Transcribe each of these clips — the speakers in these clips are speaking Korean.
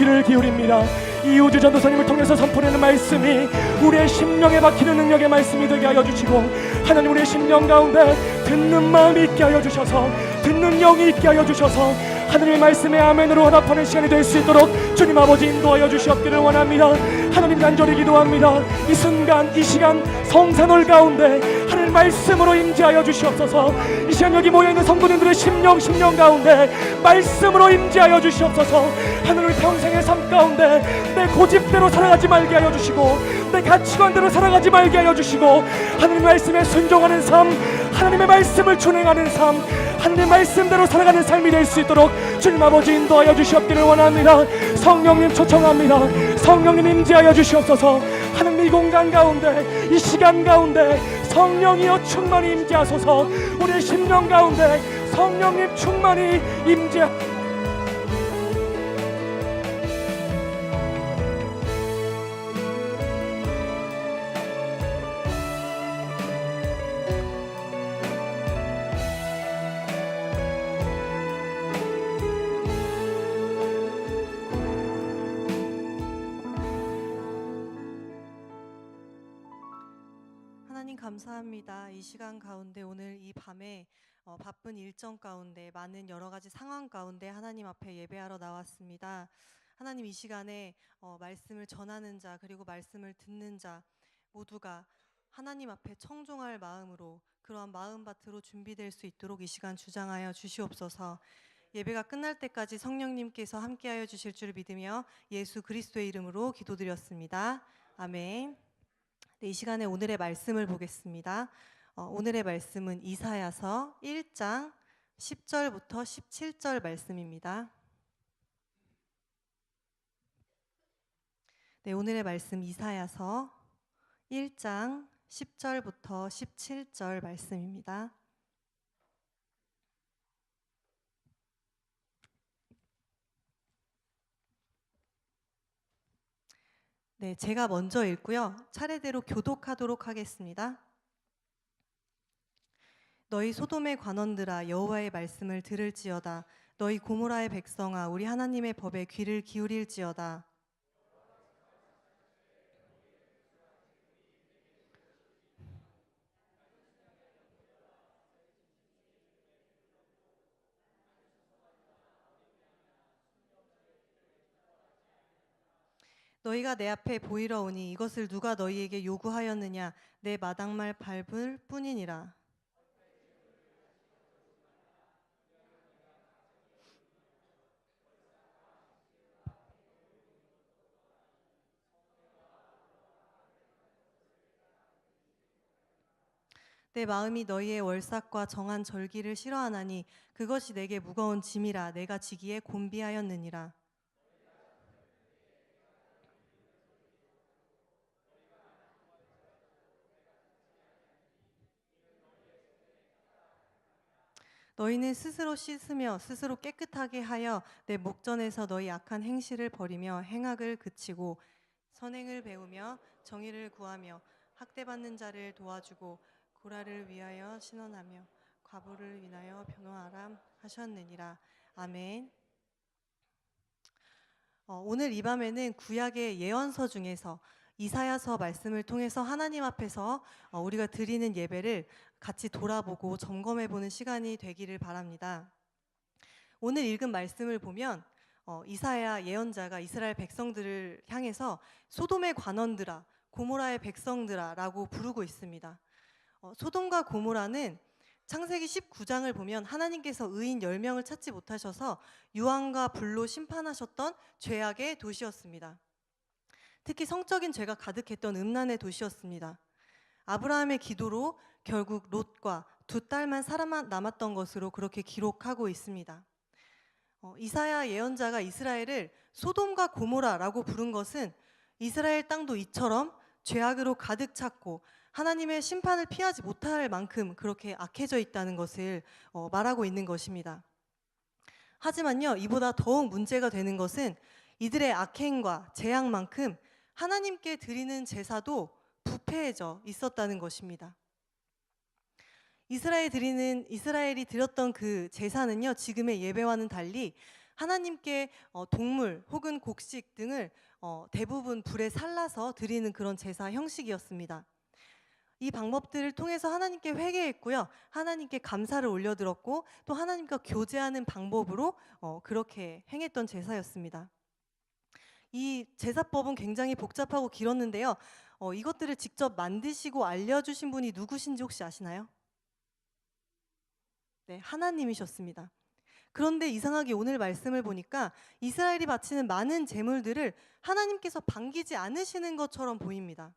귀를 기울입니다. 이 우주 전도사님을 통해서 선포되는 말씀이 우리의 심령에 박히는 능력의 말씀이 되게 하여 주시고, 하나님 우리의 심령 가운데 듣는 마음이 있게 하여 주셔서, 듣는 영이 있게 하여 주셔서 하나님의 말씀에 아멘으로 화답하는 시간이 될 수 있도록 주님 아버지 인도하여 주시옵기를 원합니다. 하나님 간절히 기도합니다. 이 순간 이 시간 성산월 가운데 하나님 말씀으로 임재하여 주시옵소서. 이 시간 여기 모여있는 성도님들의 심령 가운데 말씀으로 임재하여 주시옵소서. 하나님 평생의 삶 가운데 내 고집대로 살아가지 말게 하여 주시고, 내 가치관대로 살아가지 말게 하여 주시고, 하나님의 말씀에 순종하는 삶, 하나님의 말씀을 준행하는 삶, 하나님의 말씀대로 살아가는 삶이 될 수 있도록 주님 아버지 인도하여 주시옵기를 원합니다. 성령님 초청합니다. 성령님 임재하여 주시옵소서. 하나님 이 공간 가운데 이 시간 가운데 성령이여 충만히 임재하소서. 우리의 심령 가운데 성령님 충만히 임재. 하나님 감사합니다. 이 시간 가운데 오늘 이 밤에 바쁜 일정 가운데 많은 여러 가지 상황 가운데 하나님 앞에 예배하러 나왔습니다. 하나님 이 시간에 말씀을 전하는 자 그리고 말씀을 듣는 자 모두가 하나님 앞에 청종할 마음으로 그러한 마음밭으로 준비될 수 있도록 이 시간 주장하여 주시옵소서. 예배가 끝날 때까지 성령님께서 함께하여 주실 줄 믿으며 예수 그리스도의 이름으로 기도드렸습니다. 아멘. 네, 이 시간에 오늘의 말씀을 보겠습니다. 오늘의 말씀은 이사야서 1장 10절부터 17절 말씀입니다. 네, 오늘의 말씀 이사야서 1장 10절부터 17절 말씀입니다. 네, 제가 먼저 읽고요. 차례대로 교독하도록 하겠습니다. 너희 소돔의 관원들아 여호와의 말씀을 들을지어다. 너희 고모라의 백성아 우리 하나님의 법에 귀를 기울일지어다. 너희가 내 앞에 보이러 오니 이것을 누가 너희에게 요구하였느냐? 내 마당말 밟을 뿐이니라. 내 마음이 너희의 월삭과 정한 절기를 싫어하나니 그것이 내게 무거운 짐이라 내가 지기에 곤비하였느니라. 너희는 스스로 씻으며 스스로 깨끗하게 하여 내 목전에서 너희 악한 행실을 버리며 행악을 그치고 선행을 배우며 정의를 구하며 학대받는 자를 도와주고 고라를 위하여 신원하며 과부를 위하여 변호하라 하셨느니라. 아멘. 오늘 이 밤에는 구약의 예언서 중에서 이사야서 말씀을 통해서 하나님 앞에서 우리가 드리는 예배를 같이 돌아보고 점검해보는 시간이 되기를 바랍니다. 오늘 읽은 말씀을 보면 이사야 예언자가 이스라엘 백성들을 향해서 소돔의 관원들아, 고모라의 백성들아 라고 부르고 있습니다. 소돔과 고모라는 창세기 19장을 보면 하나님께서 의인 10명을 찾지 못하셔서 유황과 불로 심판하셨던 죄악의 도시였습니다. 특히 성적인 죄가 가득했던 음란의 도시였습니다. 아브라함의 기도로 결국 롯과 두 딸만 살아남았던 것으로 그렇게 기록하고 있습니다. 이사야 예언자가 이스라엘을 소돔과 고모라라고 부른 것은 이스라엘 땅도 이처럼 죄악으로 가득 찼고 하나님의 심판을 피하지 못할 만큼 그렇게 악해져 있다는 것을 말하고 있는 것입니다. 하지만요, 이보다 더욱 문제가 되는 것은 이들의 악행과 재앙만큼 하나님께 드리는 제사도 부패해져 있었다는 것입니다. 이스라엘이 드렸던 그 제사는요, 지금의 예배와는 달리 하나님께 동물 혹은 곡식 등을 대부분 불에 살라서 드리는 그런 제사 형식이었습니다. 이 방법들을 통해서 하나님께 회개했고요. 하나님께 감사를 올려드렸고 또 하나님과 교제하는 방법으로 그렇게 행했던 제사였습니다. 이 제사법은 굉장히 복잡하고 길었는데요. 이것들을 직접 만드시고 알려주신 분이 누구신지 혹시 아시나요? 네, 하나님이셨습니다. 그런데 이상하게 오늘 말씀을 보니까 이스라엘이 바치는 많은 제물들을 하나님께서 반기지 않으시는 것처럼 보입니다.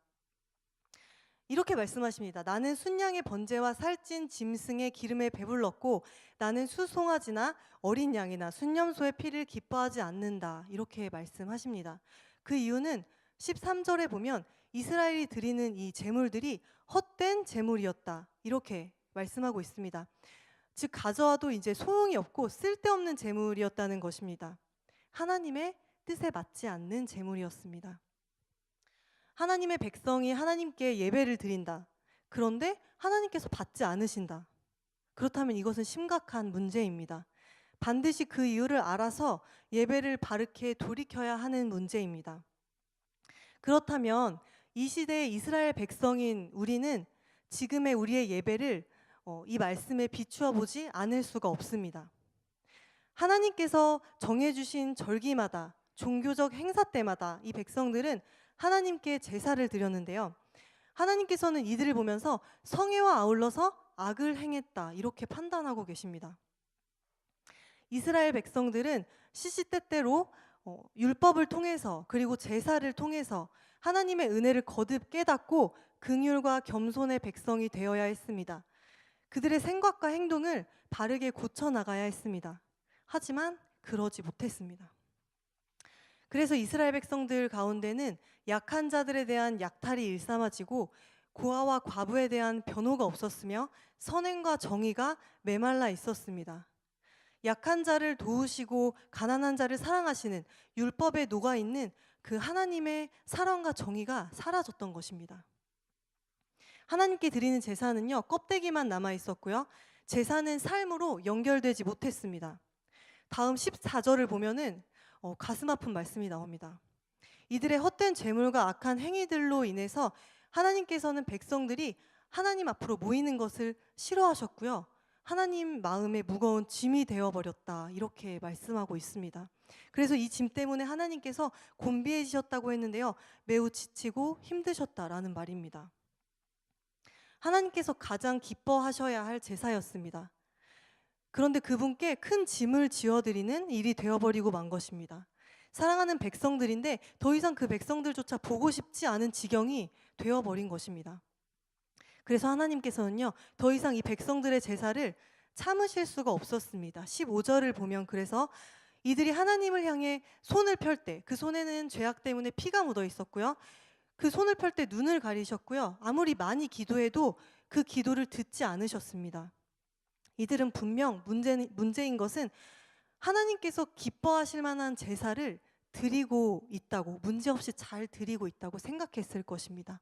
이렇게 말씀하십니다. 나는 순양의 번제와 살찐 짐승의 기름에 배불렀고 나는 수송아지나 어린 양이나 순염소의 피를 기뻐하지 않는다. 이렇게 말씀하십니다. 그 이유는 13절에 보면 이스라엘이 드리는 이 제물들이 헛된 제물이었다. 이렇게 말씀하고 있습니다. 즉 가져와도 이제 소용이 없고 쓸데없는 제물이었다는 것입니다. 하나님의 뜻에 맞지 않는 제물이었습니다. 하나님의 백성이 하나님께 예배를 드린다. 그런데 하나님께서 받지 않으신다. 그렇다면 이것은 심각한 문제입니다. 반드시 그 이유를 알아서 예배를 바르게 돌이켜야 하는 문제입니다. 그렇다면 이 시대의 이스라엘 백성인 우리는 지금의 우리의 예배를 이 말씀에 비추어 보지 않을 수가 없습니다. 하나님께서 정해주신 절기마다 종교적 행사 때마다 이 백성들은 하나님께 제사를 드렸는데요. 하나님께서는 이들을 보면서 성애와 아울러서 악을 행했다 이렇게 판단하고 계십니다. 이스라엘 백성들은 시시때때로 율법을 통해서 그리고 제사를 통해서 하나님의 은혜를 거듭 깨닫고 긍휼과 겸손의 백성이 되어야 했습니다. 그들의 생각과 행동을 바르게 고쳐나가야 했습니다. 하지만 그러지 못했습니다. 그래서 이스라엘 백성들 가운데는 약한 자들에 대한 약탈이 일삼아지고 고아와 과부에 대한 변호가 없었으며 선행과 정의가 메말라 있었습니다. 약한 자를 도우시고 가난한 자를 사랑하시는 율법에 녹아있는 그 하나님의 사랑과 정의가 사라졌던 것입니다. 하나님께 드리는 제사는요, 껍데기만 남아 있었고요. 제사는 삶으로 연결되지 못했습니다. 다음 14절을 보면은 가슴 아픈 말씀이 나옵니다. 이들의 헛된 재물과 악한 행위들로 인해서 하나님께서는 백성들이 하나님 앞으로 모이는 것을 싫어하셨고요. 하나님 마음에 무거운 짐이 되어버렸다 이렇게 말씀하고 있습니다. 그래서 이 짐 때문에 하나님께서 곤비해지셨다고 했는데요. 매우 지치고 힘드셨다라는 말입니다. 하나님께서 가장 기뻐하셔야 할 제사였습니다. 그런데 그분께 큰 짐을 지어드리는 일이 되어버리고 만 것입니다. 사랑하는 백성들인데 더 이상 그 백성들조차 보고 싶지 않은 지경이 되어버린 것입니다. 그래서 하나님께서는요, 더 이상 이 백성들의 제사를 참으실 수가 없었습니다. 15절을 보면 그래서 이들이 하나님을 향해 손을 펼 때 그 손에는 죄악 때문에 피가 묻어 있었고요. 그 손을 펼 때 눈을 가리셨고요. 아무리 많이 기도해도 그 기도를 듣지 않으셨습니다. 이들은 분명 문제인 것은 하나님께서 기뻐하실 만한 제사를 드리고 있다고, 문제없이 잘 드리고 있다고 생각했을 것입니다.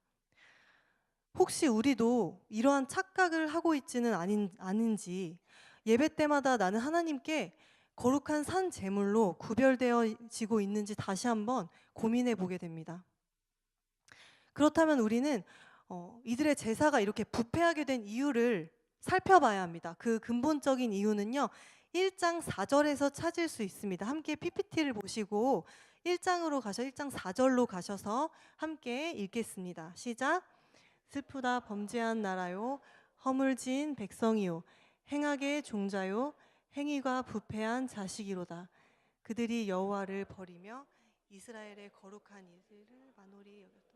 혹시 우리도 이러한 착각을 하고 있지는 않은지, 예배 때마다 나는 하나님께 거룩한 산 제물로 구별되어지고 있는지 다시 한번 고민해 보게 됩니다. 그렇다면 우리는 이들의 제사가 이렇게 부패하게 된 이유를 살펴봐야 합니다. 그 근본적인 이유는요, 1장 4절에서 찾을 수 있습니다. 함께 PPT를 보시고 1장 4절로 가셔서 함께 읽겠습니다. 시작. 슬프다 범죄한 나라요, 허물진 백성이요, 행악의 종자요, 행위가 부패한 자식이로다. 그들이 여호와를 버리며 이스라엘의 거룩한 이들을 만홀히 여겼다.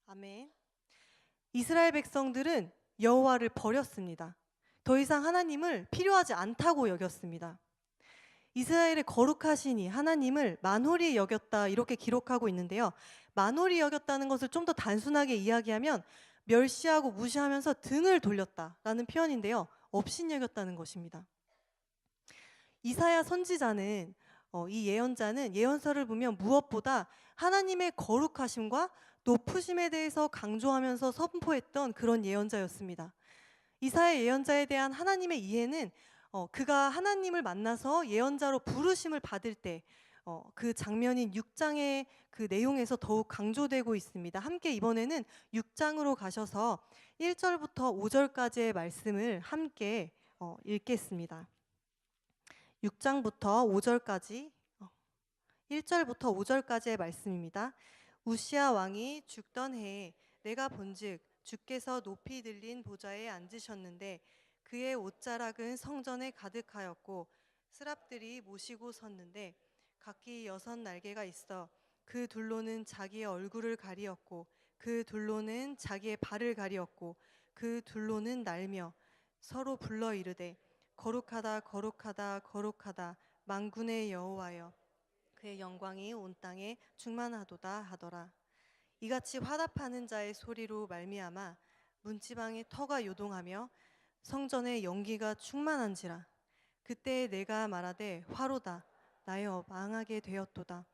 아멘. 이스라엘 백성들은 여호와를 버렸습니다. 더 이상 하나님을 필요하지 않다고 여겼습니다. 이스라엘의 거룩하시니 하나님을 만홀히 여겼다 이렇게 기록하고 있는데요. 만홀히 여겼다는 것을 좀 더 단순하게 이야기하면 멸시하고 무시하면서 등을 돌렸다라는 표현인데요. 업신여겼다는 것입니다. 이사야 선지자는 이 예언자는 예언서를 보면 무엇보다 하나님의 거룩하심과 높으심에 대해서 강조하면서 선포했던 그런 예언자였습니다. 이사야 예언자에 대한 하나님의 이해는 그가 하나님을 만나서 예언자로 부르심을 받을 때 그 장면인 6장의 그 내용에서 더욱 강조되고 있습니다. 함께 이번에는 6장으로 가셔서 1절부터 5절까지의 말씀을 함께 읽겠습니다. 6장부터 5절까지 1절부터 5절까지의 말씀입니다. 우시야 왕이 죽던 해에 내가 본즉 주께서 높이 들린 보좌에 앉으셨는데 그의 옷자락은 성전에 가득하였고 스랍들이 모시고 섰는데 각기 6날개가 있어 그 둘로는 자기의 얼굴을 가리었고 그 둘로는 자기의 발을 가리었고 그 둘로는 날며 서로 불러 이르되 거룩하다 거룩하다 거룩하다 만군의 여호와여 그의 영광이 온 땅에 충만하도다 하더라. 이같이 화답하는 자의 소리로 말미암아 문지방의 터가 요동하며 성전의 연기가 충만한지라. 그때 내가 말하되 화로다 나여 망하게 되었도다.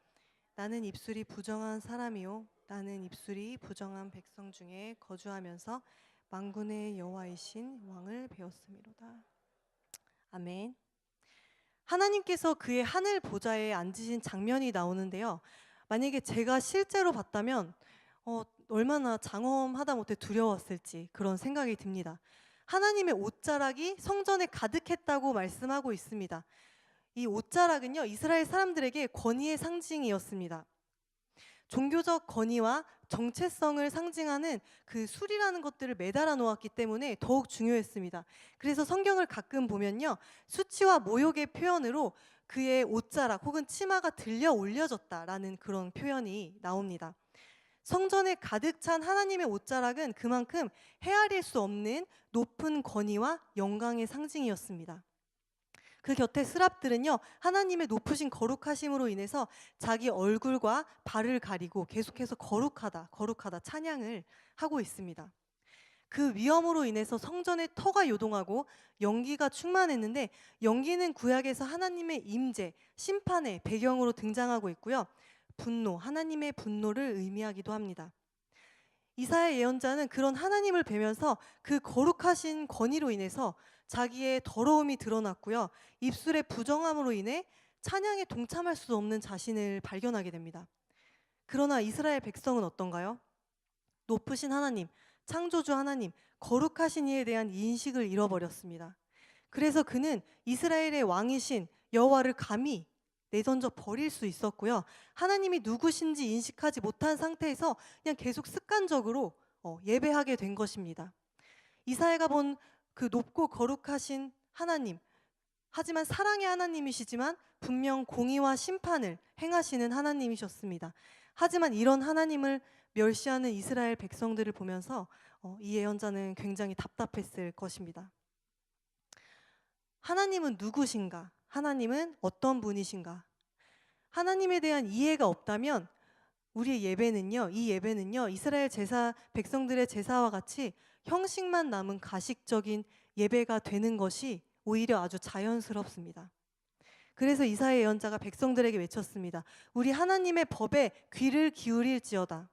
나는 입술이 부정한 사람이요 나는 입술이 부정한 백성 중에 거주하면서 만군의 여호와이신 왕을 배웠음이로다. 아멘. 하나님께서 그의 하늘 보좌에 앉으신 장면이 나오는데요. 만약에 제가 실제로 봤다면 얼마나 장엄하다 못해 두려웠을지 그런 생각이 듭니다. 하나님의 옷자락이 성전에 가득했다고 말씀하고 있습니다. 이 옷자락은요, 이스라엘 사람들에게 권위의 상징이었습니다. 종교적 권위와 정체성을 상징하는 그 술이라는 것들을 매달아 놓았기 때문에 더욱 중요했습니다. 그래서 성경을 가끔 보면요, 수치와 모욕의 표현으로 그의 옷자락 혹은 치마가 들려 올려졌다라는 그런 표현이 나옵니다. 성전에 가득 찬 하나님의 옷자락은 그만큼 헤아릴 수 없는 높은 권위와 영광의 상징이었습니다. 그 곁에 스랍들은요, 하나님의 높으신 거룩하심으로 인해서 자기 얼굴과 발을 가리고 계속해서 거룩하다, 거룩하다 찬양을 하고 있습니다. 그 위엄으로 인해서 성전의 터가 요동하고 연기가 충만했는데, 연기는 구약에서 하나님의 임재, 심판의 배경으로 등장하고 있고요. 분노, 하나님의 분노를 의미하기도 합니다. 이사야 예언자는 그런 하나님을 뵈면서 그 거룩하신 권위로 인해서 자기의 더러움이 드러났고요. 입술의 부정함으로 인해 찬양에 동참할 수 없는 자신을 발견하게 됩니다. 그러나 이스라엘 백성은 어떤가요? 높으신 하나님, 창조주 하나님, 거룩하신 이에 대한 인식을 잃어버렸습니다. 그래서 그는 이스라엘의 왕이신 여호와를 감히 내던져 버릴 수 있었고요. 하나님이 누구신지 인식하지 못한 상태에서 그냥 계속 습관적으로 예배하게 된 것입니다. 이사야가 본 그 높고 거룩하신 하나님, 하지만 사랑의 하나님이시지만 분명 공의와 심판을 행하시는 하나님이셨습니다. 하지만 이런 하나님을 멸시하는 이스라엘 백성들을 보면서 이 예언자는 굉장히 답답했을 것입니다. 하나님은 누구신가? 하나님은 어떤 분이신가? 하나님에 대한 이해가 없다면 우리의 예배는요, 이 예배는요, 이스라엘 제사 백성들의 제사와 같이 형식만 남은 가식적인 예배가 되는 것이 오히려 아주 자연스럽습니다. 그래서 이사야 예언자가 백성들에게 외쳤습니다. 우리 하나님의 법에 귀를 기울일지어다.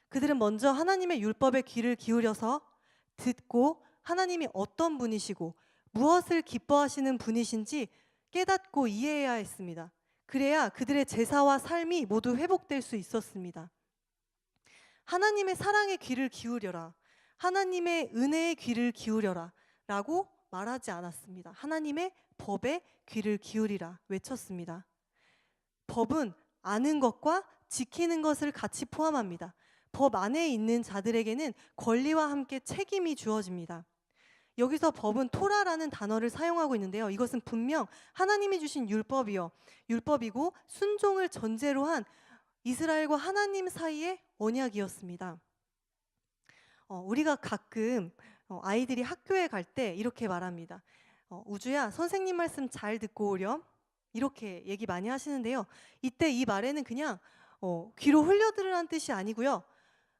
그들은 먼저 하나님의 율법에 귀를 기울여서 듣고 하나님이 어떤 분이시고 무엇을 기뻐하시는 분이신지 깨닫고 이해해야 했습니다. 그래야 그들의 제사와 삶이 모두 회복될 수 있었습니다. 하나님의 사랑에 귀를 기울여라, 하나님의 은혜에 귀를 기울여라 라고 말하지 않았습니다. 하나님의 법에 귀를 기울이라 외쳤습니다. 법은 아는 것과 지키는 것을 같이 포함합니다. 법 안에 있는 자들에게는 권리와 함께 책임이 주어집니다. 여기서 법은 토라라는 단어를 사용하고 있는데요. 이것은 분명 하나님이 주신 율법이고 순종을 전제로 한 이스라엘과 하나님 사이의 언약이었습니다. 우리가 가끔 아이들이 학교에 갈 때 이렇게 말합니다. 우주야, 선생님 말씀 잘 듣고 오렴. 이렇게 얘기 많이 하시는데요. 이때 이 말에는 그냥 귀로 흘려들으라는 뜻이 아니고요.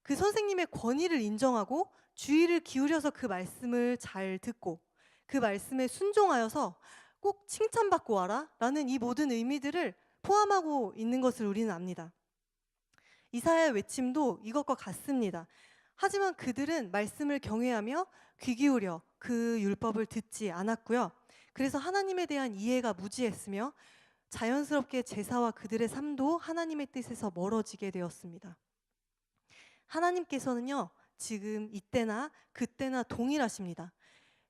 그 선생님의 권위를 인정하고 주의를 기울여서 그 말씀을 잘 듣고 그 말씀에 순종하여서 꼭 칭찬받고 와라 라는 이 모든 의미들을 포함하고 있는 것을 우리는 압니다. 이사야의 외침도 이것과 같습니다. 하지만 그들은 말씀을 경외하며 귀 기울여 그 율법을 듣지 않았고요. 그래서 하나님에 대한 이해가 무지했으며 자연스럽게 제사와 그들의 삶도 하나님의 뜻에서 멀어지게 되었습니다. 하나님께서는요, 지금 이때나 그때나 동일하십니다.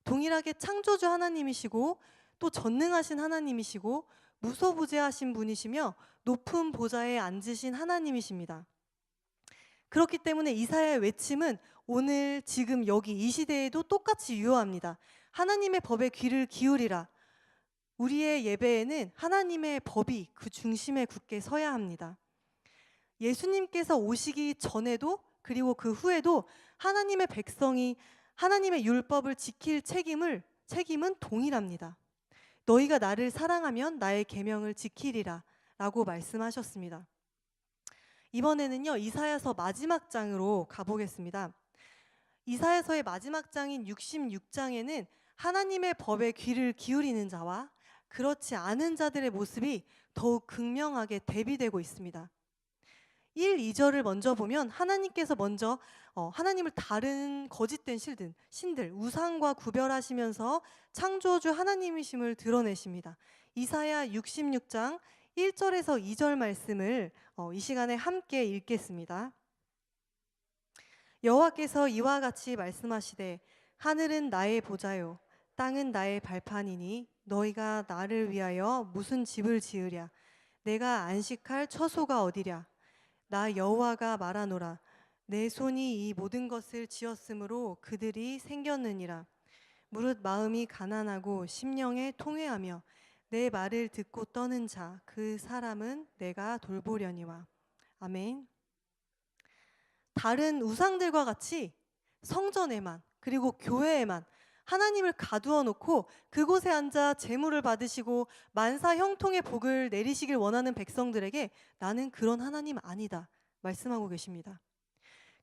동일하게 창조주 하나님이시고 또 전능하신 하나님이시고 무소부재하신 분이시며 높은 보좌에 앉으신 하나님이십니다. 그렇기 때문에 이사야의 외침은 오늘 지금 여기 이 시대에도 똑같이 유효합니다. 하나님의 법에 귀를 기울이라. 우리의 예배에는 하나님의 법이 그 중심에 굳게 서야 합니다. 예수님께서 오시기 전에도 그리고 그 후에도 하나님의 백성이 하나님의 율법을 지킬 책임은 동일합니다. 너희가 나를 사랑하면 나의 계명을 지키리라 라고 말씀하셨습니다. 이번에는요, 이사야서 마지막 장으로 가보겠습니다. 이사야서의 마지막 장인 66장에는 하나님의 법에 귀를 기울이는 자와 그렇지 않은 자들의 모습이 더욱 극명하게 대비되고 있습니다. 1, 2절을 먼저 보면 하나님께서 먼저 하나님을 다른 거짓된 신들, 우상과 구별하시면서 창조주 하나님이심을 드러내십니다. 이사야 66장 1절에서 2절 말씀을 이 시간에 함께 읽겠습니다. 여호와께서 이와 같이 말씀하시되 하늘은 나의 보좌요 땅은 나의 발판이니 너희가 나를 위하여 무슨 집을 지으랴. 내가 안식할 처소가 어디랴. 나 여호와가 말하노라. 내 손이 이 모든 것을 지었으므로 그들이 생겼느니라. 무릇 마음이 가난하고 심령에 통회하며 내 말을 듣고 떠는 자 그 사람은 내가 돌보려니와. 아멘. 다른 우상들과 같이 성전에만 그리고 교회에만 하나님을 가두어 놓고 그곳에 앉아 제물을 받으시고 만사 형통의 복을 내리시길 원하는 백성들에게 나는 그런 하나님 아니다 말씀하고 계십니다.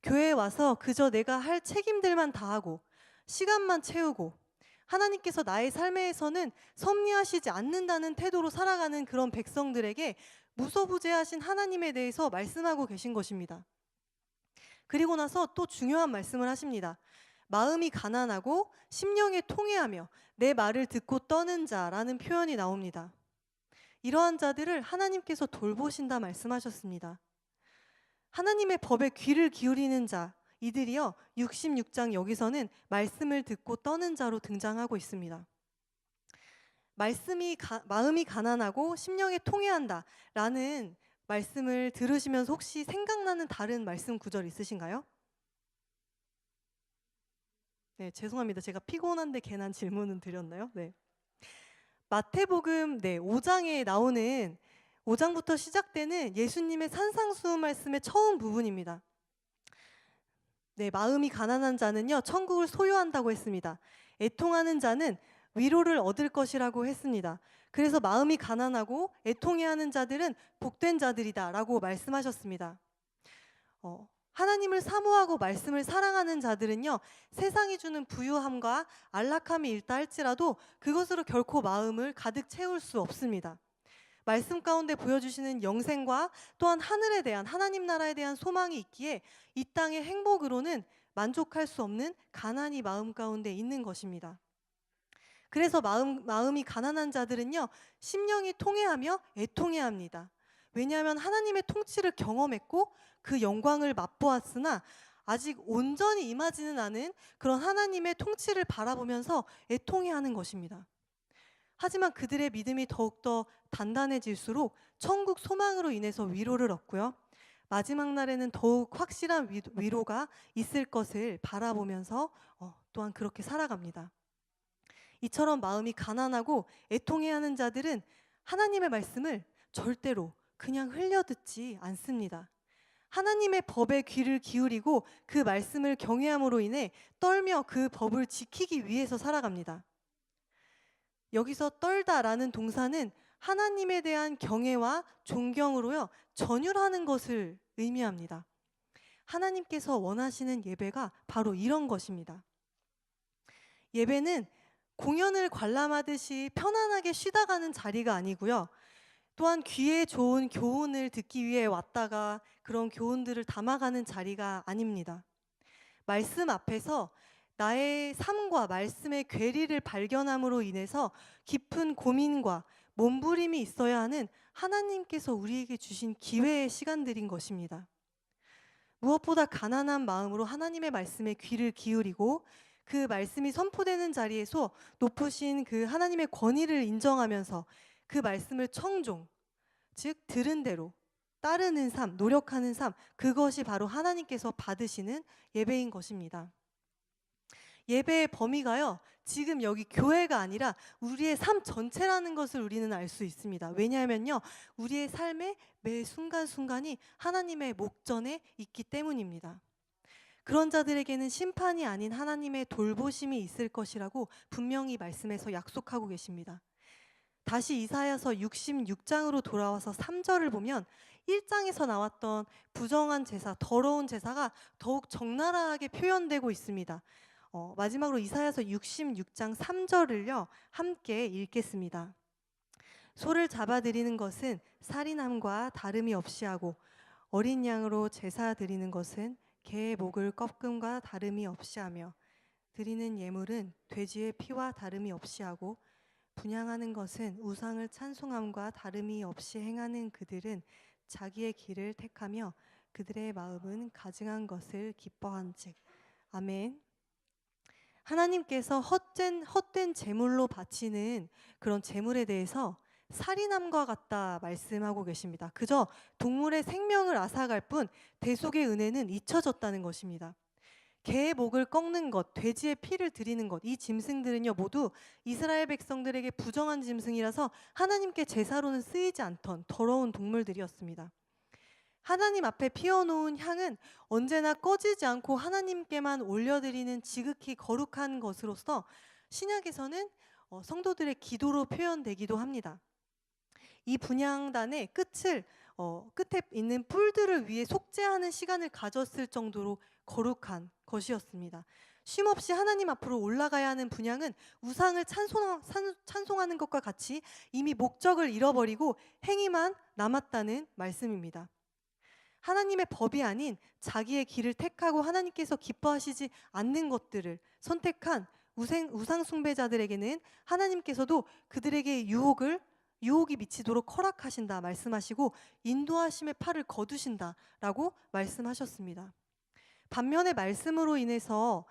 교회에 와서 그저 내가 할 책임들만 다하고 시간만 채우고 하나님께서 나의 삶에서는 섭리하시지 않는다는 태도로 살아가는 그런 백성들에게 무소부재하신 하나님에 대해서 말씀하고 계신 것입니다. 그리고 나서 또 중요한 말씀을 하십니다. 마음이 가난하고 심령에 통회하며 내 말을 듣고 떠는 자라는 표현이 나옵니다. 이러한 자들을 하나님께서 돌보신다 말씀하셨습니다. 하나님의 법에 귀를 기울이는 자, 이들이요 66장 여기서는 말씀을 듣고 떠는 자로 등장하고 있습니다. 마음이 가난하고 심령에 통회한다 라는 말씀을 들으시면서 혹시 생각나는 다른 말씀 구절 있으신가요? 네, 죄송합니다. 제가 피곤한데 괜한 질문은 드렸나요? 네. 마태복음 5장에 나오는 5장부터 시작되는 예수님의 산상수훈 말씀의 처음 부분입니다. 네, 마음이 가난한 자는요 천국을 소유한다고 했습니다. 애통하는 자는 위로를 얻을 것이라고 했습니다. 그래서 마음이 가난하고 애통해하는 자들은 복된 자들이다 라고 말씀하셨습니다. 하나님을 사모하고 말씀을 사랑하는 자들은요 세상이 주는 부유함과 안락함이 있다 할지라도 그것으로 결코 마음을 가득 채울 수 없습니다. 말씀 가운데 보여주시는 영생과 또한 하늘에 대한 하나님 나라에 대한 소망이 있기에 이 땅의 행복으로는 만족할 수 없는 가난이 마음 가운데 있는 것입니다. 그래서 마음이 가난한 자들은요 심령이 통회하며 애통해야 합니다. 왜냐하면 하나님의 통치를 경험했고 그 영광을 맛보았으나 아직 온전히 임하지는 않은 그런 하나님의 통치를 바라보면서 애통해하는 것입니다. 하지만 그들의 믿음이 더욱더 단단해질수록 천국 소망으로 인해서 위로를 얻고요. 마지막 날에는 더욱 확실한 위로가 있을 것을 바라보면서 또한 그렇게 살아갑니다. 이처럼 마음이 가난하고 애통해하는 자들은 하나님의 말씀을 절대로 그냥 흘려듣지 않습니다. 하나님의 법에 귀를 기울이고 그 말씀을 경외함으로 인해 떨며 그 법을 지키기 위해서 살아갑니다. 여기서 떨다라는 동사는 하나님에 대한 경외와 존경으로요 전율하는 것을 의미합니다. 하나님께서 원하시는 예배가 바로 이런 것입니다. 예배는 공연을 관람하듯이 편안하게 쉬다 가는 자리가 아니고요. 또한 귀에 좋은 교훈을 듣기 위해 왔다가 그런 교훈들을 담아가는 자리가 아닙니다. 말씀 앞에서 나의 삶과 말씀의 괴리를 발견함으로 인해서 깊은 고민과 몸부림이 있어야 하는 하나님께서 우리에게 주신 기회의 시간들인 것입니다. 무엇보다 가난한 마음으로 하나님의 말씀에 귀를 기울이고 그 말씀이 선포되는 자리에서 높으신 그 하나님의 권위를 인정하면서 그 말씀을 청종, 즉 들은 대로 따르는 삶, 노력하는 삶, 그것이 바로 하나님께서 받으시는 예배인 것입니다. 예배의 범위가요, 지금 여기 교회가 아니라 우리의 삶 전체라는 것을 우리는 알 수 있습니다. 왜냐하면요, 우리의 삶의 매 순간순간이 하나님의 목전에 있기 때문입니다. 그런 자들에게는 심판이 아닌 하나님의 돌보심이 있을 것이라고 분명히 말씀에서 약속하고 계십니다. 다시 이사야서 66장으로 돌아와서 3절을 보면 1장에서 나왔던 부정한 제사, 더러운 제사가 더욱 적나라하게 표현되고 있습니다. 마지막으로 이사야서 66장 3절을요 함께 읽겠습니다. 소를 잡아드리는 것은 살인함과 다름이 없이 하고 어린 양으로 제사 드리는 것은 개의 목을 꺾음과 다름이 없이 하며 드리는 예물은 돼지의 피와 다름이 없이 하고 분향하는 것은 우상을 찬송함과 다름이 없이 행하는 그들은 자기의 길을 택하며 그들의 마음은 가증한 것을 기뻐한즉. 아멘. 하나님께서 헛된 제물로 바치는 그런 제물에 대해서 살인함과 같다 말씀하고 계십니다. 그저 동물의 생명을 앗아갈 뿐 대속의 은혜는 잊혀졌다는 것입니다. 개의 목을 꺾는 것, 돼지의 피를 드리는 것, 이 짐승들은요 모두 이스라엘 백성들에게 부정한 짐승이라서 하나님께 제사로는 쓰이지 않던 더러운 동물들이었습니다. 하나님 앞에 피워놓은 향은 언제나 꺼지지 않고 하나님께만 올려드리는 지극히 거룩한 것으로서 신약에서는 성도들의 기도로 표현되기도 합니다. 이 분향단의 끝에 있는 뿔들을 위해 속죄하는 시간을 가졌을 정도로 거룩한 것이었습니다. 쉼없이 하나님 앞으로 올라가야 하는 분향은 우상을 찬송하는 것과 같이 이미 목적을 잃어버리고 행위만 남았다는 말씀입니다. 하나님의 법이 아닌 자기의 길을 택하고 하나님께서 기뻐하시지 않는 것들을 선택한 우상 숭배자들에게는 하나님께서도 그들에게 유혹이 미치도록 허락하신다 말씀하시고 인도하심의 팔을 거두신다라고 말씀하셨습니다. 반면에 말씀으로 인해서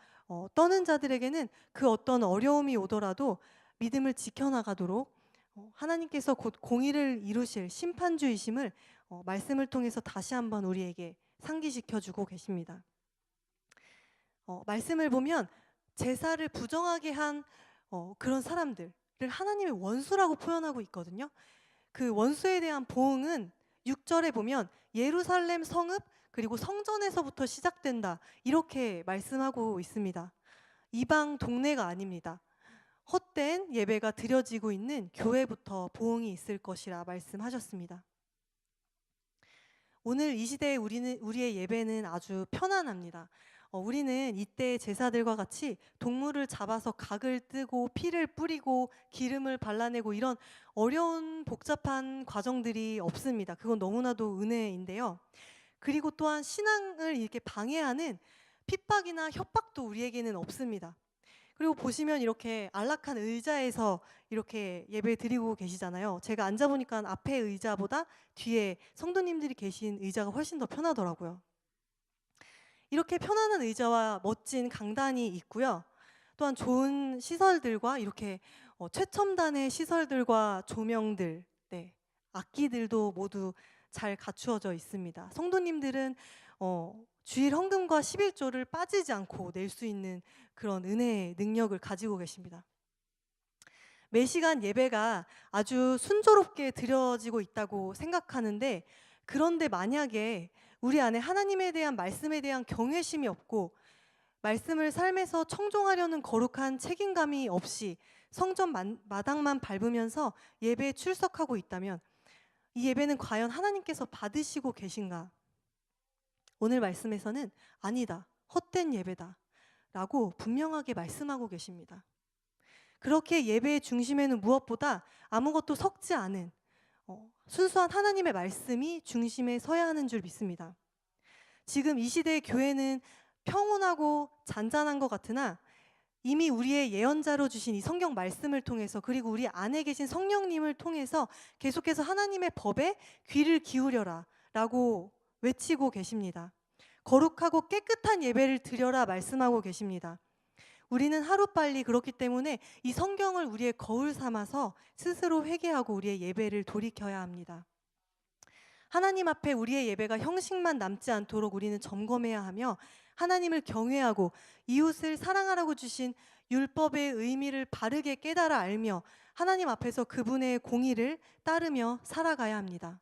떠는 자들에게는 그 어떤 어려움이 오더라도 믿음을 지켜나가도록 하나님께서 곧 공의를 이루실 심판주이심을 말씀을 통해서 다시 한번 우리에게 상기시켜주고 계십니다. 말씀을 보면 제사를 부정하게 한 그런 사람들을 하나님의 원수라고 표현하고 있거든요. 그 원수에 대한 보응은 6절에 보면 예루살렘 성읍 그리고 성전에서부터 시작된다 이렇게 말씀하고 있습니다. 이방 동네가 아닙니다. 헛된 예배가 드려지고 있는 교회부터 보응이 있을 것이라 말씀하셨습니다. 오늘 이 시대에 우리의 예배는 아주 편안합니다. 우리는 이때의 제사들과 같이 동물을 잡아서 각을 뜨고 피를 뿌리고 기름을 발라내고 이런 어려운 복잡한 과정들이 없습니다. 그건 너무나도 은혜인데요. 그리고 또한 신앙을 이렇게 방해하는 핍박이나 협박도 우리에게는 없습니다. 그리고 보시면 이렇게 안락한 의자에서 이렇게 예배 드리고 계시잖아요. 제가 앉아보니까 앞에 의자보다 뒤에 성도님들이 계신 의자가 훨씬 더 편하더라고요. 이렇게 편안한 의자와 멋진 강단이 있고요. 또한 좋은 시설들과 이렇게 최첨단의 시설들과 조명들, 악기들도 모두 잘 갖추어져 있습니다. 성도님들은 주일 헌금과 11조를 빠지지 않고 낼 수 있는 그런 은혜의 능력을 가지고 계십니다. 매 시간 예배가 아주 순조롭게 드려지고 있다고 생각하는데, 그런데 만약에 우리 안에 하나님에 대한 말씀에 대한 경외심이 없고 말씀을 삶에서 청종하려는 거룩한 책임감이 없이 성전 마당만 밟으면서 예배에 출석하고 있다면 이 예배는 과연 하나님께서 받으시고 계신가? 오늘 말씀에서는 아니다, 헛된 예배다 라고 분명하게 말씀하고 계십니다. 그렇게 예배의 중심에는 무엇보다 아무것도 섞지 않은 순수한 하나님의 말씀이 중심에 서야 하는 줄 믿습니다. 지금 이 시대의 교회는 평온하고 잔잔한 것 같으나 이미 우리의 예언자로 주신 이 성경 말씀을 통해서, 그리고 우리 안에 계신 성령님을 통해서 계속해서 하나님의 법에 귀를 기울여라 라고 외치고 계십니다. 거룩하고 깨끗한 예배를 드려라 말씀하고 계십니다. 우리는 하루빨리 그렇기 때문에 이 성경을 우리의 거울 삼아서 스스로 회개하고 우리의 예배를 돌이켜야 합니다. 하나님 앞에 우리의 예배가 형식만 남지 않도록 우리는 점검해야 하며, 하나님을 경외하고 이웃을 사랑하라고 주신 율법의 의미를 바르게 깨달아 알며 하나님 앞에서 그분의 공의를 따르며 살아가야 합니다.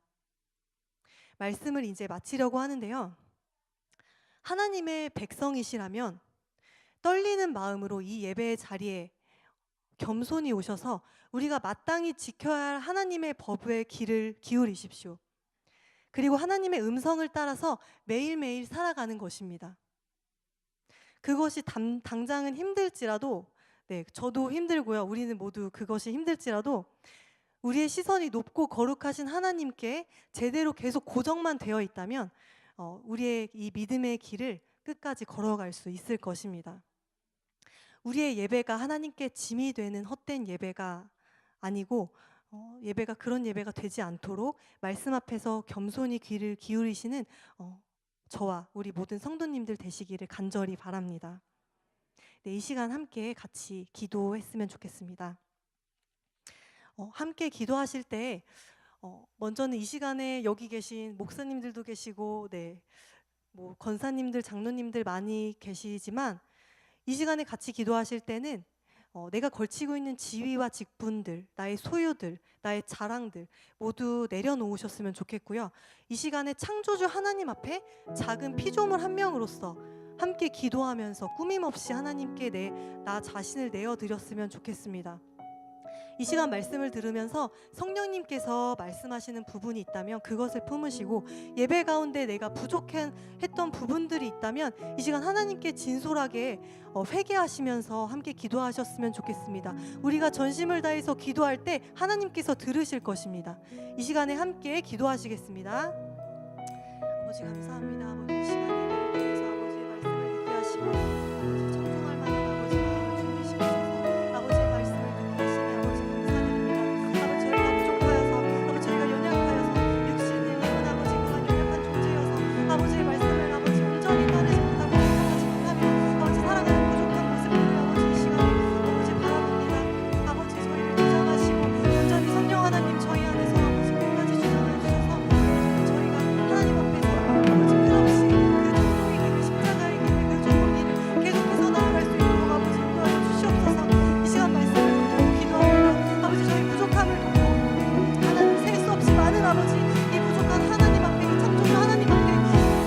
말씀을 이제 마치려고 하는데요. 하나님의 백성이시라면 떨리는 마음으로 이 예배의 자리에 겸손히 오셔서 우리가 마땅히 지켜야 할 하나님의 법에 귀를 기울이십시오. 그리고 하나님의 음성을 따라서 매일매일 살아가는 것입니다. 그것이 당장은 힘들지라도, 저도 힘들고요. 우리는 모두 그것이 힘들지라도 우리의 시선이 높고 거룩하신 하나님께 제대로 계속 고정만 되어 있다면 우리의 이 믿음의 길을 끝까지 걸어갈 수 있을 것입니다. 우리의 예배가 하나님께 짐이 되는 헛된 예배가 아니고, 예배가 그런 예배가 되지 않도록 말씀 앞에서 겸손히 귀를 기울이시는 저와 우리 모든 성도님들 되시기를 간절히 바랍니다. 이 시간 함께 같이 기도했으면 좋겠습니다. 함께 기도하실 때 먼저는 이 시간에 여기 계신 목사님들도 계시고, 권사님들, 장로님들 많이 계시지만 이 시간에 같이 기도하실 때는 내가 걸치고 있는 지위와 직분들, 나의 소유들, 나의 자랑들 모두 내려놓으셨으면 좋겠고요. 이 시간에 창조주 하나님 앞에 작은 피조물 한 명으로서 함께 기도하면서 꾸밈없이 하나님께 나 자신을 내어드렸으면 좋겠습니다. 이 시간 말씀을 들으면서 성령님께서 말씀하시는 부분이 있다면 그것을 품으시고, 예배 가운데 내가 부족했던 부분들이 있다면 이 시간 하나님께 진솔하게 회개하시면서 함께 기도하셨으면 좋겠습니다. 우리가 전심을 다해서 기도할 때 하나님께서 들으실 것입니다. 이 시간에 함께 기도하시겠습니다. 아버지 감사합니다. 아버지 이 시간에 예배를 통해서 아버지의 말씀을 듣게 하시고 아버지 정중할 만한 아버지 마음을 준비시키셔서 아버지의 말씀을 듣게 하시니 아버지 감사드립니다. 아버지 저희가 부족하여서, 아버지 저희가 연약하여서, 육신을 입은 아버지 그런 연약한 존재여서 아버지의 말씀을 아버지 온전히 따르지 못하고 생각하지 못하며 아버지 살아가는 부족한 모습들을 아버지 이 시간에 아버지 바라봅니다. 아버지 저희를 주장하시고 온전히 성령 하나님 저희 안에서 아버지 끝까지 주장해 주셔서 저희가 하나님 앞에서 아버지 끝없이 그 종로의 길, 십자가의 길, 그 종로길을 계속해서 나아갈 수 있도록 아버지 인도하여 주시옵소서. 이 시간 말씀을 듣고 기도하며 아버지 저희 부족함을 돕고 하나님 셀 수 없이 많은 아버지 이 부족한 하나님 앞에, 이 창조주 하나님 앞에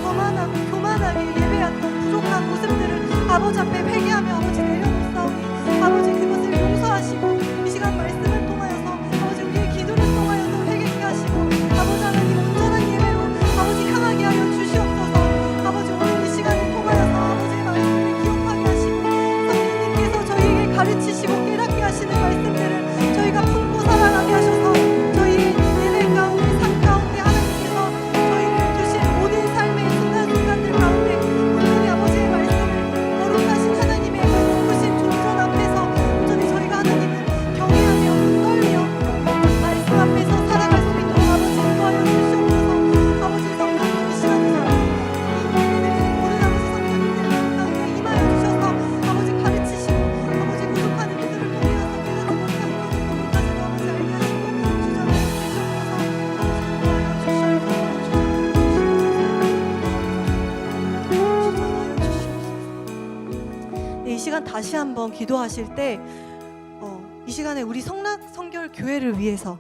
거만하고 교만하게 예배했던 부족한 모습들을 아버지 앞에 회개하며 아버지 내려놓사오니 아버지 그것을 용서하시고 이 시간 말씀을 통하여서 아버지 우리의 기도를 통하여서 회개케 하시고 아버지 하나님 온전한 예배로 아버지 향하게 하여 주시옵소서. 아버지 오늘 이 시간을 통하여서 아버지의 말씀을 기억하게 하시고 성령님께서 저희에게 가르치시고 깨닫게 하시는 말씀들을 저희가 품고 살아가게 하셔서 저희 예배 가운데, 삶 가운데 하나님께서 저희를 두신 모든 삶의 순간순간들 가운데 온전히 아버지의 말씀을 거룩하신 하나님의 그 높으신 존전 앞에서 온전히 저희가 하나님을 경외하며 떨며 말씀 앞에서 살아갈 수 있도록 아버지 인도하여 주시옵소서. 아버지 성령님 이 시간에서 예배드리는 모든 아버지 성령님들 가운데 임하여 주셔서 아버지 가르치시고 아버지 부족한 이들을 통하여서 깨닫지 못하는 것까지도 아버지 알게 하시고 주장하여 주시옵소서. 이 시간 다시 한번 기도하실 때 이 시간에 우리 성낙 성결 교회를 위해서,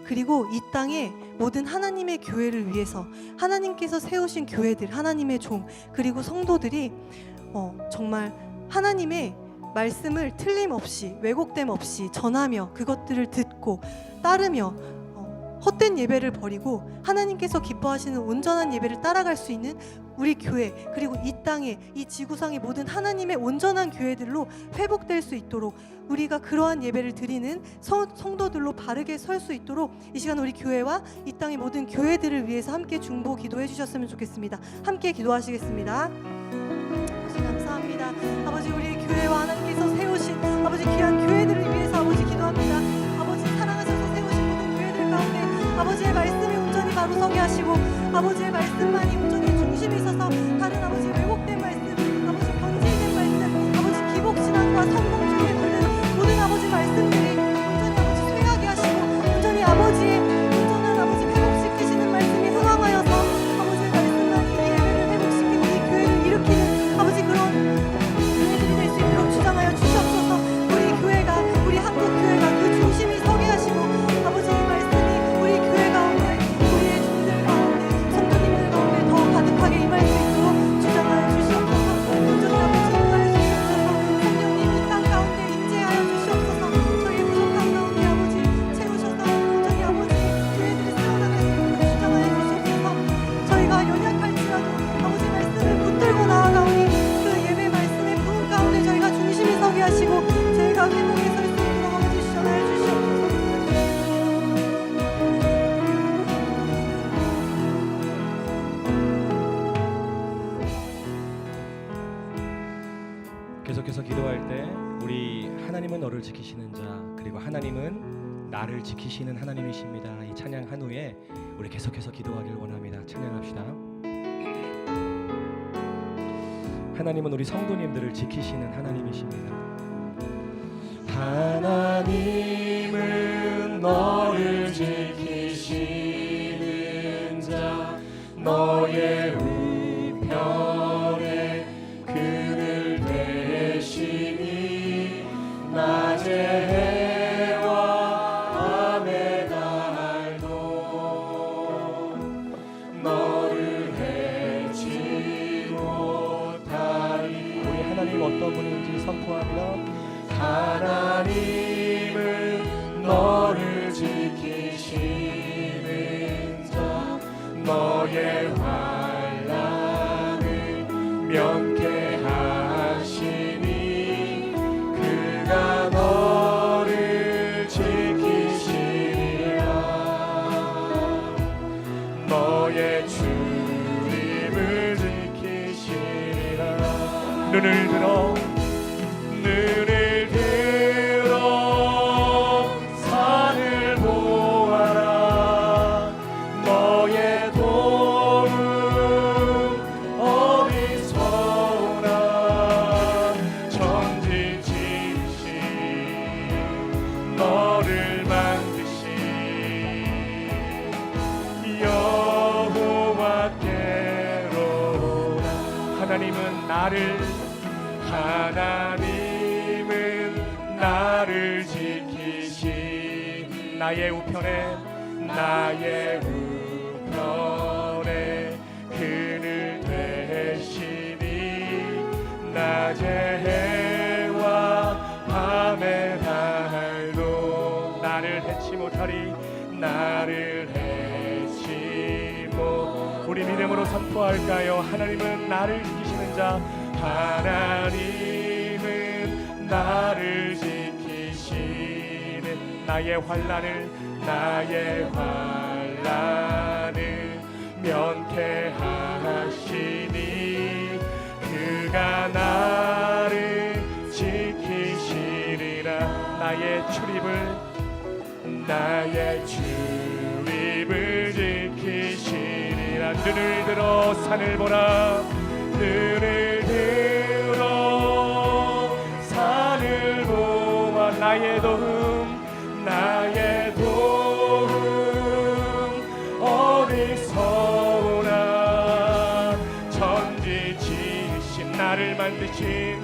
그리고 이 땅에 모든 하나님의 교회를 위해서 하나님께서 세우신 교회들, 하나님의 종, 그리고 성도들이 정말 하나님의 말씀을 틀림없이 왜곡됨 없이 전하며 그것들을 듣고 따르며 헛된 예배를 버리고 하나님께서 기뻐하시는 온전한 예배를 따라갈 수 있는 우리 교회, 그리고 이 땅에, 이 지구상의 모든 하나님의 온전한 교회들로 회복될 수 있도록 우리가 그러한 예배를 드리는 성도들로 바르게 설 수 있도록 이 시간 우리 교회와 이 땅의 모든 교회들을 위해서 함께 중보 기도해 주셨으면 좋겠습니다. 함께 기도하시겠습니다. 아버지 감사합니다. 아버지 우리 교회와 하나님께서 세우신 아버지 귀한 교회들을 위해서 아버지 기도합니다. 아버지 사랑하셔서 세우신 모든 교회들 가운데 아버지의 말씀이 온전히 바로 서게 하시고 아버지의 말씀만이 온전히 중심에 있어서 다른 아버지 왜곡된 말씀, 아버지 변질된 말씀, 아버지 기복신앙과 성공주의에 물든 모든 아버지 말씀들이 온전히 아버지 쇠하게 하시고 온전히 아버지의 온전한 아버지 회복시키시는 말씀이 흥황하여서 아버지의 말씀만이 이 예배를 회복시키고 이 교회를 일으키는 아버지 그런 교회들이 될 수 있도록 주장하여 주시옵소서. 우리 교회가 우리 한국교회가 그 중심이 서게 하시고 아버지의 말씀이 우리 교회 가운데 우리의 종들 가운데 성도님들 가운데 더 가득하게 임할 수 있도록 주장하여 주시옵소서. 온전히 아버지 임하여 주시옵소서. 성령님 이 땅 가운데 임재하여 주시옵소서. 저희의 부족한 가운데 아버지 채우셔서 온전히 아버지 교회들이 살아나갈 수 있도록 주장하여 주시옵소서. 저희가 연약할지라도 아버지 말씀을 붙들고 나아가오니 그 예배 말씀의 부흥 가운데 저희가 중심이 서게 하시고 저희가 회복에 설 수 있도록 아버지 주장하여 주시옵소서. 계속해서 기도할 때 우리 하나님은 너를 지키시는 자 그리고 하나님은 나를 지키시는 하나님이십니다. 이 찬양 한 후에 우리 계속해서 기도하길 원합니다. 찬양합시다. 하나님은 우리 성도님들을 지키시는 하나님이십니다. 하나님은 너를 지키시는 자 너의 우편에 그늘 되시니 낮의 해와 밤의 달도 너를 해치 못하리. 우리 하나님 어떤 분인지 선포합니다. 하나님은 너를 지키시는 자 너의 환난을 면케하시니 그가 너를 지키시리라. 너의 출입을 지키시리라. 눈을 들어 산을 보아라. 너의 도움 어디서나 천지지으신 너를 만드신 여호와께로라. 하나님은 나를 지키시 나의 우편에 그늘 되시니 낮의 해와 밤의 달도 나를 해치 못하리. 나를 해치 못. 우리 믿음으로 선포할까요? 하나님은 나를 지키시는 자 하나님은 나를 지키시는 나의 환난을 면케하시니 그가 나를 지키시리라. 나의 출입을 지키시리라. 눈을 들어 산을 보라. 눈을 들어 산을 보아. 나의 도움 어디서 오나. 천지 지으신 나를 만드신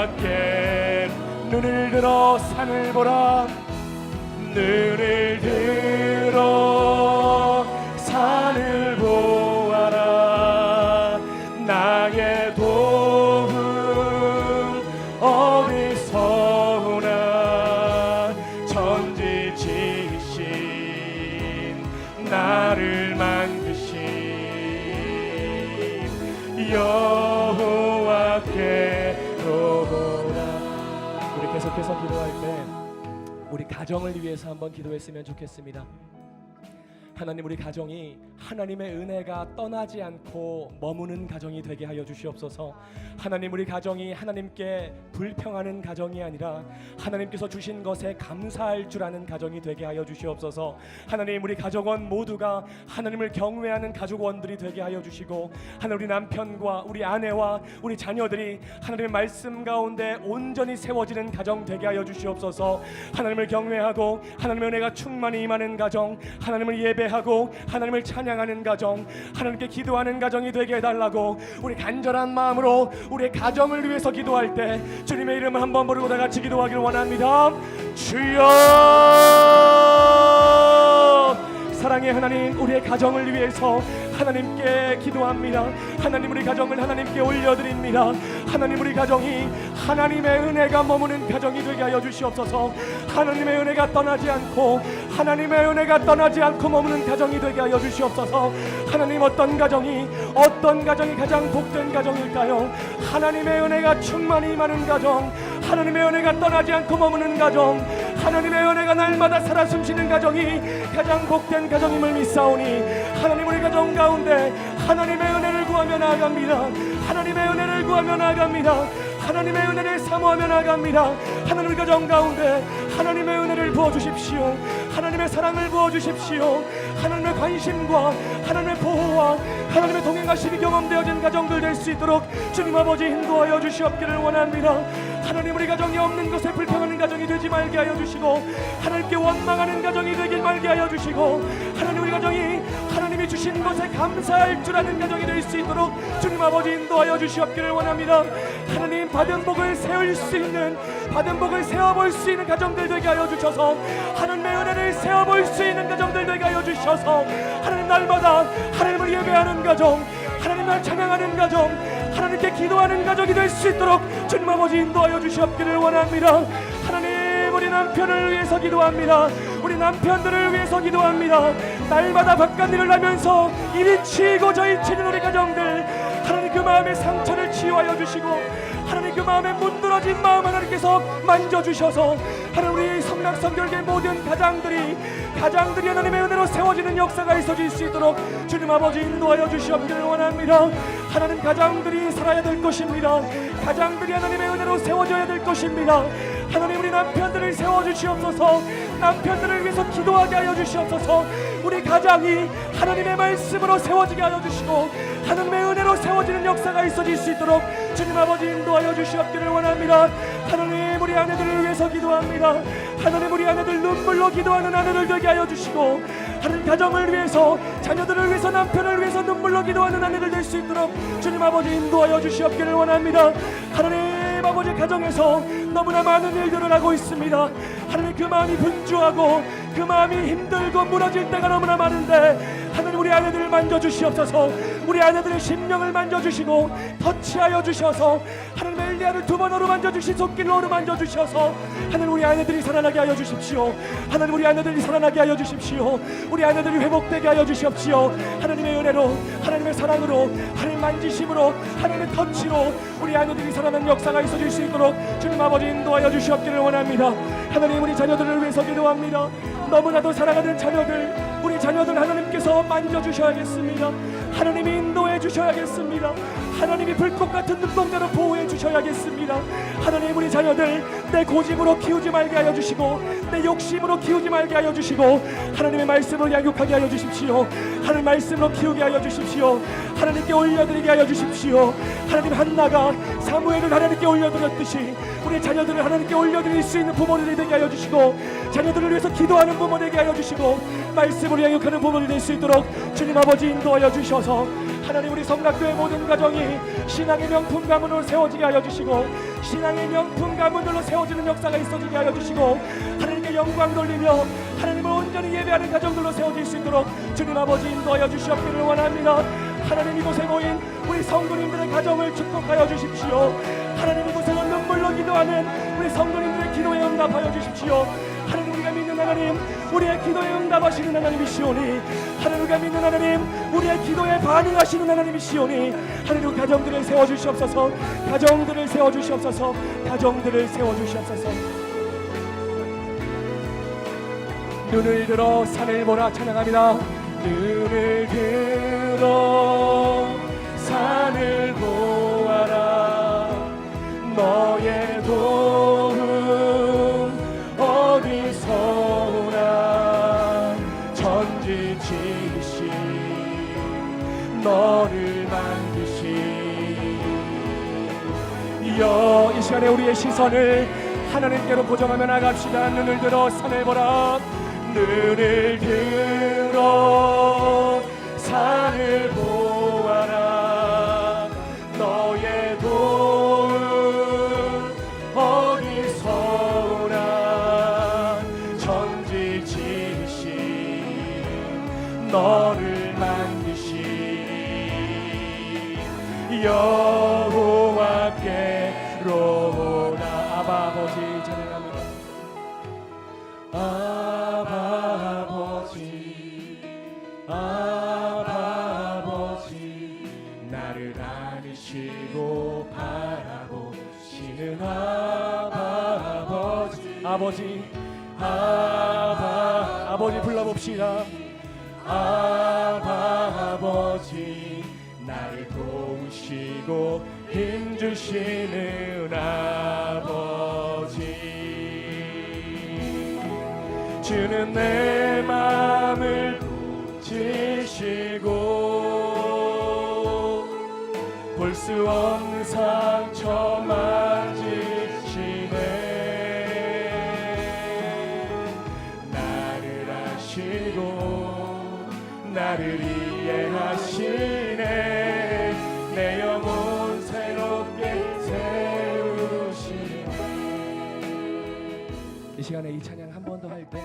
여호와께 눈을 들어 산을 보라. 눈을 들어 산을 보아라. 나의 도움 어디서 오나. 천지 지으신 나를 만드신 여호와께로라. 우리 계속해서 기도할 때 우리 가정을 위해서 한번 기도했으면 좋겠습니다. 하나님, 우리 가정이 하나님의 은혜가 떠나지 않고 머무는 가정이 되게 하여 주시옵소서. 하나님, 우리 가정이 하나님께 불평하는 가정이 아니라 하나님께서 주신 것에 감사할 줄 아는 가정이 되게 하여 주시옵소서. 하나님, 우리 가족원 모두가 하나님을 경외하는 가족원들이 되게 하여 주시고, 하나님, 우리 남편과 우리 아내와 우리 자녀들이 하나님의 말씀 가운데 온전히 세워지는 가정 되게 하여 주시옵소서. 하나님을 경외하고 하나님의 은혜가 충만히 임하는 가정, 하나님을 예배하고 하나님을 찬양하는 가정, 하나님께 기도하는 가정이 되게 해달라고 우리 간절한 마음으로 우리의 가정을 위해서 기도할 때 주님의 이름을 한번 부르고 다 같이 기도하기를 원합니다. 주여! 사랑의 하나님, 우리의 가정을 위해서 하나님께 기도합니다. 하나님, 우리 가정을 하나님께 올려드립니다. 하나님, 우리 가정이 하나님의 은혜가 머무는 가정이 되게 하여 주시옵소서. 하나님의 은혜가 떠나지 않고 하나님의 은혜가 떠나지 않고 머무는 가정이 되게 하여 주시옵소서. 하나님, 어떤 가정이 가장 복된 가정일까요? 하나님의 은혜가 충만히 임하는 가정, 하나님의 은혜가 떠나지 않고 머무는 가정, 하나님의 은혜가 날마다 살아 숨쉬는 가정이 가장 복된 가정임을 믿사오니, 하나님, 우리 가정 가운데 하나님의 은혜를 구하며 나아갑니다. 하나님의 은혜를 구하며 나아갑니다. 하나님의 은혜를 사모하며 나아갑니다. 하나님, 우리 가정 가운데 하나님의 은혜를 부어주십시오. 하나님의 사랑을 부어주십시오. 하나님의 관심과 하나님의 보호와 하나님의 동행하심이 경험되어진 가정들 될 수 있도록 주님 아버지 인도하여 주시옵기를 원합니다. 하나님, 우리 가정이 없는 것에 불평하는 가정이 되지 말게 하여 주시고, 하나님께 원망하는 가정이 되길 말게 하여 주시고, 하나님, 우리 가정이 하나님이 주신 것에 감사할 줄 아는 가정이 될 수 있도록 주님 아버지 인도하여 주시옵기를 원합니다. 하나님, 받은 복을 세울 수 있는, 받은 복을 세워볼 수 있는 가정들 되게 하여 주셔서, 하나님의 은혜를 세워볼 수 있는 가정들 되게 하여 주셔서, 하나님, 날마다 하나님을 예배하는 가정, 하나님을 찬양하는 가정, 하나님께 기도하는 가정이 될 수 있도록 주님 아버지 인도하여 주시옵기를 원합니다. 하나님, 우리 남편을 위해서 기도합니다. 우리 남편들을 위해서 기도합니다. 날마다 바깥일을 하면서 이리 치이고 저리 치는 우리 가정들, 하나님, 그 마음의 상처를 치유하여 주시고, 하나님, 그 마음에 문드러진 마음 하나님께서 만져주셔서, 하나님, 우리 성락성결계 모든 가장들이 하나님의 은혜로 세워지는 역사가 있어질 수 있도록 주님 아버지 인도하여 주시옵기를 원합니다. 하나님, 가장들이 살아야 될 것입니다. 가장들이 하나님의 은혜로 세워져야 될 것입니다. 하나님, 우리 남편들을 세워주시옵소서. 남편들을 위해서 기도하게 하여 주시옵소서. 우리 가장이 하나님의 말씀으로 세워지게 하여 주시고, 하나님의 은혜로 세워지는 역사가 있어질 수 있도록 주님 아버지 인도하여 주시옵기를 원합니다. 하나님, 우리 아내들을 위해서 기도합니다. 하나님, 우리 아내들 눈물로 기도하는 아내들 되게 하여 주시고, 하나님, 가정을 위해서, 자녀들을 위해서, 남편을 위해서 눈물로 기도하는 아내들 될 수 있도록 주님 아버지 인도하여 주시옵기를 원합니다. 하나님 아버지, 가정에서 너무나 많은 일들을 하고 있습니다. 하나님, 그 마음이 분주하고 그 마음이 힘들고 무너질 때가 너무나 많은데, 하나님, 우리 아내들을 만져주시옵소서. 우리 아내들의 심령을 만져주시고 터치하여 주셔서, 하나님, 엘리야를 두 번 어루만져주신 손길로 어루만져주셔서, 하나님, 우리 아내들이 살아나게 하여 주십시오. 하나님, 우리 아내들이 살아나게 하여 주십시오. 우리 아내들이 회복되게 하여 주십시오. 하나님의 은혜로, 하나님의 사랑으로, 하나님 만지심으로, 하나님의 터치로 우리 아내들이 살아나는 역사가 있어질 수 있도록 주님 아버지 인도하여 주시옵기를 원합니다. 하나님, 우리 자녀들을 위해서 기도합니다. 너무나도 사랑하는 자녀들, 우리 자녀들 하나님께서 만져주셔야겠습니다. 하나님이 인도해 주셔야겠습니다. 하나님이 불꽃 같은 눈동자로 보호해 주셔야겠습니다. 하나님, 우리 자녀들 내 고집으로 키우지 말게 하여 주시고, 내 욕심으로 키우지 말게 하여 주시고, 하나님의 말씀으로 양육하게 하여 주십시오. 하나님 말씀으로 키우게 하여 주십시오. 하나님께 올려드리게 하여 주십시오. 하나님, 한나가 사무엘을 하나님께 올려드렸듯이 우리 자녀들을 하나님께 올려드릴 수 있는 부모들이 되게 하여 주시고, 자녀들을 위해서 기도하는 부모 되게 하여 주시고, 말씀으로 양육하는 부모들이 될 수 있도록 주님 아버지 인도하여 주셔서, 하나님, 우리 성락교회 모든 가정이 신앙의 명품 가문으로 세워지게 하여 주시고, 신앙의 명품 가문들로 세워지는 역사가 있어지게 하여 주시고, 하나님께 영광 돌리며 하나님을 온전히 예배하는 가정들로 세워질 수 있도록 주님 아버지 인도하여 주시옵기를 원합니다. 하나님, 이곳에 모인 우리 성도님들의 가정을 축복하여 주십시오. 하나님, 이곳에서 눈물로 기도하는 우리 성도님들의 기도에 응답하여 주십시오. 하나님, 우리가 믿는 하나님, 우리의 기도에 응답하시는 하나님이시오니, 하나님, 우리가 믿는 하나님, 우리의 기도에 반응하시는 하나님이시오니, 하나님, 가정들을 세워주시옵소서. 가정들을 세워주시옵소서. 가정들을 세워주시옵소서. 눈을 들어 산을 보라 찬양합니다. 눈을 들어 산을 보아라. 너의 도움 어디서 오나. 천지지으신 너를 만드신 이여, 이 시간에 우리의 시선을 하나님께로 고정하며 나갑시다. 눈을 들어 산을 보라. 눈을 들어 산을 보아라. 너의 도움 어디서 오나. 천지 지으신 너를 만드신 여호와께로다. 아바 아버지 찬양합니다. 아바 아버지 나를 안으시고 바라보시는 아버지 아버지 불러봅시다. 아버지 나를 도우시고 힘주시는 아버지. 주는 내 마음을 지시고 볼 수 없는 상처 만지시네. 나를 아시고 나를 이해하시네. 내 영혼 새롭게 세우시네. 이 시간에 이 찬양 한 번 더 할 때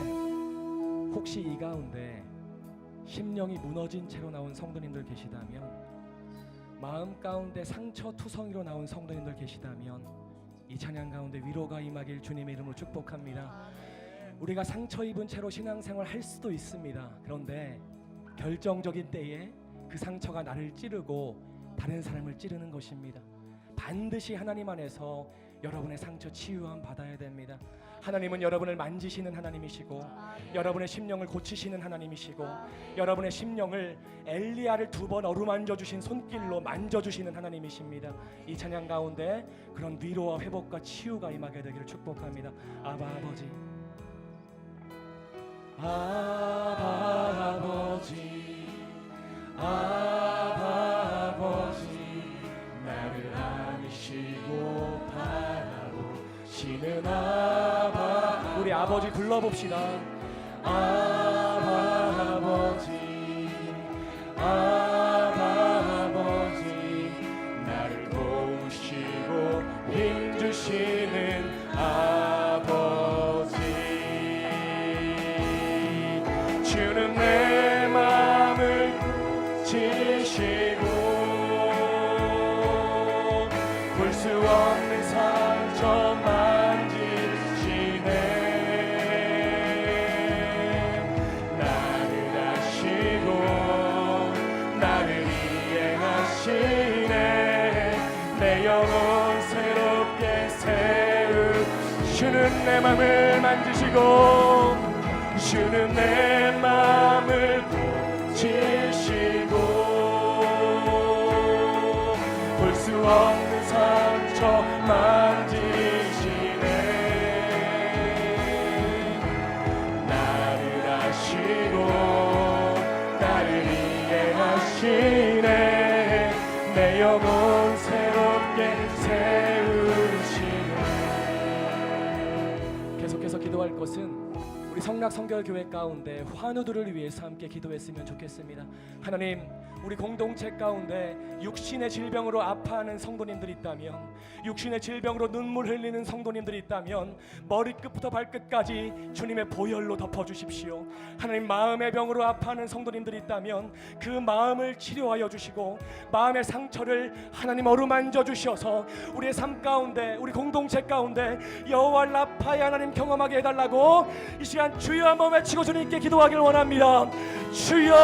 혹시 이 가운데 심령이 무너진 채로 나온 성도님들 계시다면, 마음 가운데 상처투성이로 나온 성도님들 계시다면 이 찬양 가운데 위로가 임하길 주님의 이름으로 축복합니다. 우리가 상처 입은 채로 신앙생활 할 수도 있습니다. 그런데 결정적인 때에 그 상처가 나를 찌르고 다른 사람을 찌르는 것입니다. 반드시 하나님 안에서 여러분의 상처 치유함 받아야 됩니다. 하나님은 여러분을 만지시는 하나님이시고 여러분의 심령을 고치시는 하나님이시고 여러분의 심령을 엘리야를 2번 어루만져 주신 손길로 만져주시는 하나님이십니다. 이 찬양 가운데 그런 위로와 회복과 치유가 임하게 되기를 축복합니다. 아바 아버지, 아바 아버지, 아바 아버지 나를 안으시고 바라보시는 아바. 우리 아버지 불러봅시다. 아바 아버지, 아바 아버지 나를 도우시고 힘주시는 아버지. 주는 내 마음을 지시고 볼 수 없는 상처 만지시네. 나를 아시고 나를 이해하시네. 내 영혼 새롭게 세우시는 내 맘을 만지시고 주는 내 맘을 고치시고 볼 수 없는 상처 만지시네. 나를 아시고 나를 이해하시네. 내 영혼 새롭게 세우시네. 계속해서 기도할 것은 우리 성락성결교회 가운데 환우들을 위해서 함께 기도했으면 좋겠습니다. 하나님, 우리 공동체 가운데 육신의 질병으로 아파하는 성도님들이 있다면, 육신의 질병으로 눈물 흘리는 성도님들이 있다면 머리끝부터 발끝까지 주님의 보혈로 덮어주십시오. 하나님, 마음의 병으로 아파하는 성도님들이 있다면 그 마음을 치료하여 주시고 마음의 상처를 하나님 어루만져 주셔서 우리의 삶 가운데, 우리 공동체 가운데 여호와 라파의 하나님 경험하게 해달라고 이 시간 주여 한번 외치고 주님께 기도하기를 원합니다. 주여!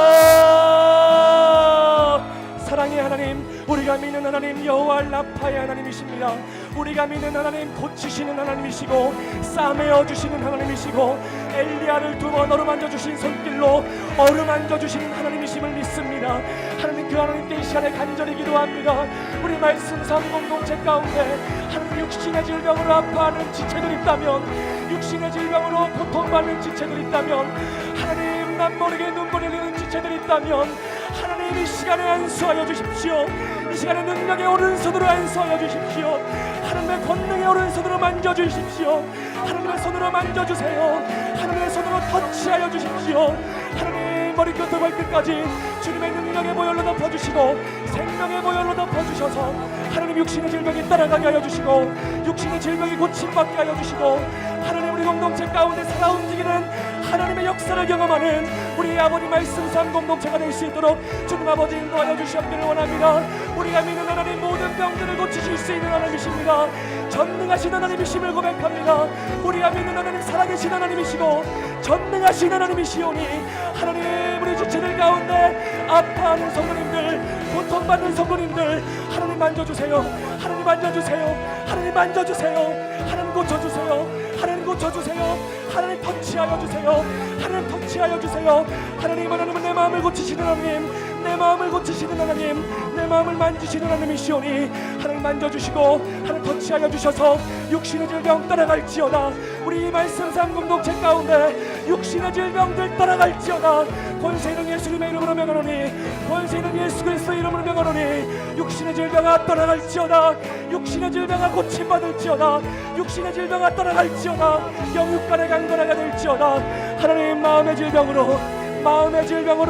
사랑의 하나님, 우리가 믿는 하나님 여호와 라파의 하나님이십니다. 우리가 믿는 하나님 고치시는 하나님이시고 싸매어 주시는 하나님이시고 엘리야를 2번 어루만져 주신 손길로 어루만져 주신 하나님이심을 믿습니다. 하나님, 그 하나님께 이 시간에 간절히 기도합니다. 우리 말씀 성 공동체 가운데 하나님, 육신의 질병으로 아파하는 지체들 있다면, 육신의 질병으로 고통받는 지체들 있다면, 하나님, 남모르게 눈물을 흘리는 지체들 있다면, 하나님, 이 시간에 안수하여 주십시오. 이 시간에 능력의 오른손으로 안수하여 주십시오. 하나님의 권능의 오른손으로 만져주십시오. 하나님의 손으로 만져주세요. 하나님의 손으로 터치하여 주십시오. 하나님, 머리끝부터 발끝까지 주님의 능력의 보혈로 덮어주시고 생명의 보혈로 덮어주셔서 하나님, 육신의 질병이 따라가게 하여 주시고 육신의 질병이 고침받게 하여 주시고 하나님, 우리 공동체 가운데 살아 움직이는 하나님의 역사를 경험하는 우리 아버지 말씀 산 공동체가 될 수 있도록 주님 아버지 인도하여 주시옵기를 원합니다. 우리가 믿는 하나님, 모든 병들을 고치실 수 있는 하나님이십니다. 전능하신 하나님이심을 고백합니다. 우리가 믿는 하나님, 살아계신 하나님이시고 전능하신 하나님이시오니 하나님, 우리 지체들 가운데 아파하는 성도님들, 고통받는 성도님들, 하나님 만져주세요. 하나님 만져주세요. 하나님 만져주세요. 하나님 고쳐주세요. 하나님 고쳐주세요. 하나님 터치하여 주세요. 하나님 터치하여 주세요. 하나님은 내 마음을 고치시는 하나님, 내 마음을 고치시는 하나님, 내 마음을 만지시는 하나님이시오니 하나님 만져주시고 하나님 터치하여 주셔서 육신의 질병 떠나갈지어다. 우리 말씀 산 공동체 가운데 육신의 질병들 떠나갈지어다. 권세 있는 예수님의 이름으로 명하노니, 권세 있는 예수 그리스도의 이름으로 명하노니, 육신의 질병아 떠나갈지어다. 육신의 질병아 고침받을지어다. 육신의 질병아 떠나갈지어다. 영육간의 강건하게 될지어다. 하나님, 마음의 질병으로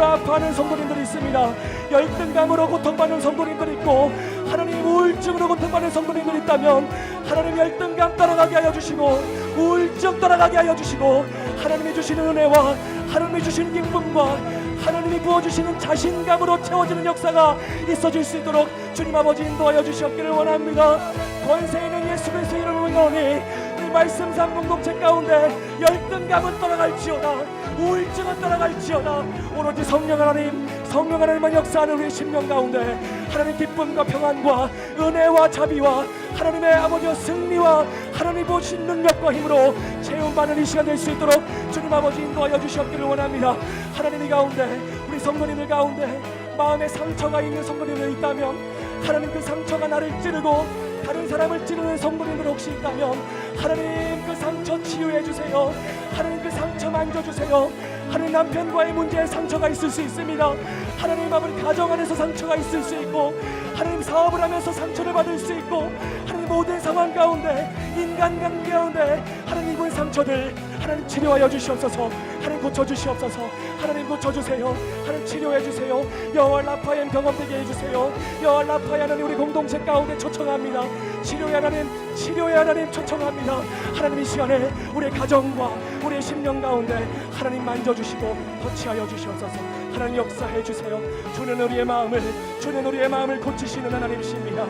아파하는 성도님들이 있습니다. 열등감으로 고통받는 성도님들이 있고, 하나님, 우울증으로 고통받는 성도님들이 있다면 하나님, 열등감 떠나가게 하여 주시고 우울증 떠나가게 하여 주시고 하나님이 주시는 은혜와 하나님이 주시는 기쁨과 하나님이 부어주시는 자신감으로 채워지는 역사가 있어질 수 있도록 주님 아버지 인도하여 주시옵기를 원합니다. 권세 있는 예수 그리스도의 이름으로 명하노니 우리 말씀 산 공동체 가운데 열등감은 떠나갈지어다. 우울증은 떠나갈지어다. 오로지 성령 하나님만 역사하는 우리 심령 가운데 하나님, 기쁨과 평안과 은혜와 자비와 하나님의 아버지의 승리와 하나님 보신 능력과 힘으로 채움받는 이 시간 될 수 있도록 주님 아버지 인도하여 주시옵기를 원합니다. 하나님, 이 가운데 우리 성도님들 가운데 마음에 상처가 있는 성도님들 있다면 하나님, 그 상처가 나를 찌르고 다른 사람을 찌르는 성도님들 혹시 있다면 하나님, 그 상처 치유해 주세요. 하나님, 그 상처 만져주세요. 하나님, 남편과의 문제에 상처가 있을 수 있습니다. 하나님, 아버지 가정 안에서 상처가 있을 수 있고, 하나님 사업을 하면서 상처를 받을 수 있고, 하나님 모든 상황 가운데 인간관계 가운데 하나님, 이번 상처들 하나님 치료하여 주시옵소서. 하나님 고쳐주시옵소서. 하나님 고쳐주세요. 하나님 치료해주세요. 여호와 라파의 경험되게 해주세요. 여호와 라파의 하나님, 우리 공동체 가운데 초청합니다. 치료의 하나님 초청합니다. 하나님, 이 시간에 우리의 가정과 우리의 심령 가운데 하나님 만져주시고 터치하여 주시옵소서. 하나님 역사해 주세요. 주는 우리의 마음을 고치시는 하나님이십니다.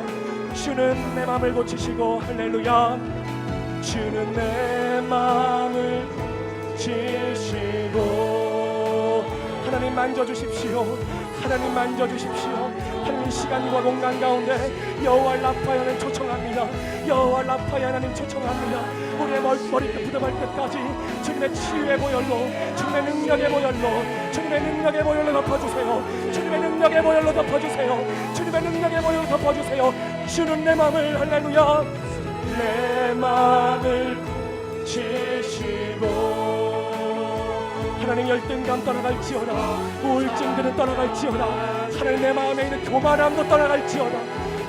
주는 내 마음을 고치시고, 할렐루야, 주는 내 마음을 고치시고, 하나님 만져주십시오. 하나님 만져주십시오. 하나님, 시간과 공간 가운데 여호와 라파의 하나님 초청합니다. 여호와 라파의 하나님 초청합니다. 우리의 머리끝부터 발끝까지 주님의 치유의 보혈로, 주님의 능력의 보혈로 덮어주세요. 주님의 능력의 보혈로 덮어주세요. 주님의 능력의 보혈로 덮어주세요. 주는 내 마음을, 할렐루야, 내 마음을 고치시고, 하나님, 열등감 떠나갈지어다. 우울증들은 떠나갈지어다. 하나님, 내 마음에 있는 교만함도 떠나갈지어다.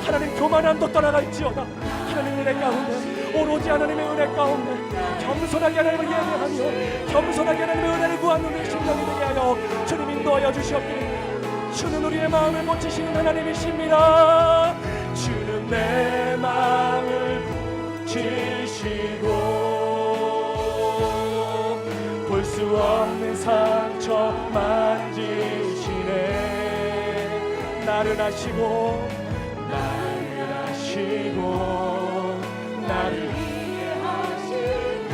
하나님, 교만함도 떠나갈지어다. 하나님, 은혜 가운데, 오로지 하나님의 은혜 가운데 겸손하게 하나님을 예배하며 겸손하게 하나님의 은혜를 구하는 우리 심령이 되게 하여 주님 인도하여 주시옵기를. 주는 우리의 마음을 고치시는 하나님이십니다. 주는 내 마음을 고치시고, 볼 수 없는 상처 만지시네. 나를 아시고 나를 이해하시네.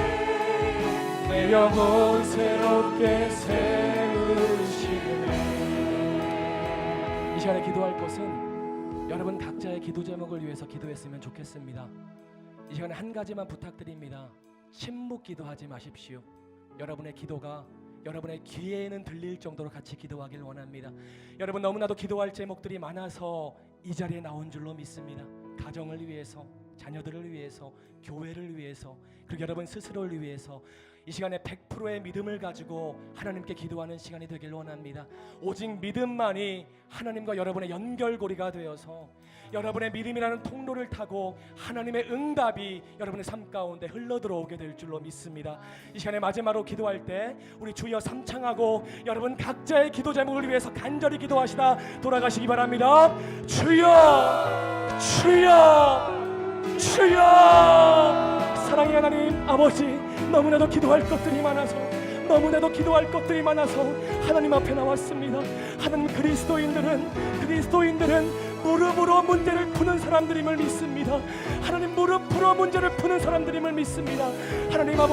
내 영혼 새롭게 세우시네. 이 시간에 기도할 것은 여러분 각자의 기도 제목을 위해서 기도했으면 좋겠습니다. 이 시간에 한 가지만 부탁드립니다. 침묵 기도하지 마십시오. 여러분의 기도가 여러분의 귀에는 들릴 정도로 같이 기도하길 원합니다. 여러분, 너무나도 기도할 제목들이 많아서 이 자리에 나온 줄로 믿습니다. 가정을 위해서, 자녀들을 위해서, 교회를 위해서, 그리고 여러분 스스로를 위해서 이 시간에 100%의 믿음을 가지고 하나님께 기도하는 시간이 되길 원합니다. 오직 믿음만이 하나님과 여러분의 연결고리가 되어서 여러분의 믿음이라는 통로를 타고 하나님의 응답이 여러분의 삶 가운데 흘러들어오게 될 줄로 믿습니다. 이 시간에 마지막으로 기도할 때 우리 주여 3창하고 여러분 각자의 기도 제목을 위해서 간절히 기도하시다 돌아가시기 바랍니다. 주여, 주여, 주여. 사랑의 하나님 아버지, 너무나도 기도할 것들이 많아서 하나님 앞에 나왔습니다. 하나님, 그리스도인들은 무릎으로 문제를 푸는 사람들임을 믿습니다. 하나님, 무릎으로 문제를 푸는 사람들임을 믿습니다. 하나님 아버지,